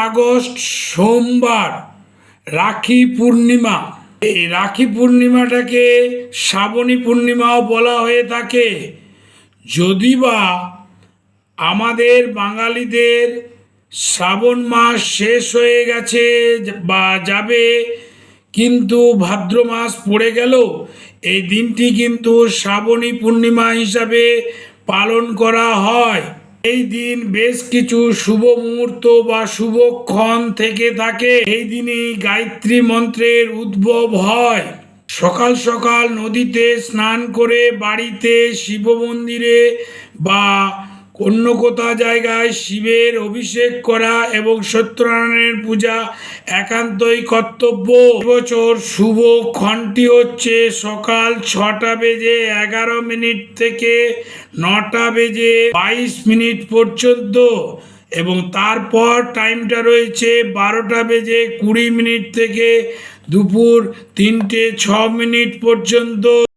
August সোমবার রাখি পূর্ণিমা। এই রাখি পূর্ণিমাটাকে শ্রাবণী পূর্ণিমাও বলা হয়ে থাকে। যদি বা আমাদের বাঙালিদের শ্রাবণ মাস শেষ হয়ে গেছে বা যাবে, কিন্তু ভাদ্র মাস পড়ে গেল, এই দিনটি কিন্তু শ্রাবণী পূর্ণিমা হিসাবে পালন করা হয়। এই দিন বেশ কিছু শুভ মুহূর্ত বা শুভক্ষণ থেকে থাকে। এই দিনই গায়ত্রী মন্ত্রের উদ্ভব হয়। সকাল সকাল নদীতে স্নান করে বাড়িতে শিব মন্দিরে বা অন্য কোথাও জায়গায় শিবের অভিষেক করা এবং সত্যনারায়ণের পূজা একান্তই কর্তব্য। এবছর শুভ ক্ষণটি হচ্ছে সকাল 6:11 থেকে 9:22 পর্যন্ত, এবং তারপর টাইমটা রয়েছে 12:20 থেকে দুপুর 3:06 পর্যন্ত।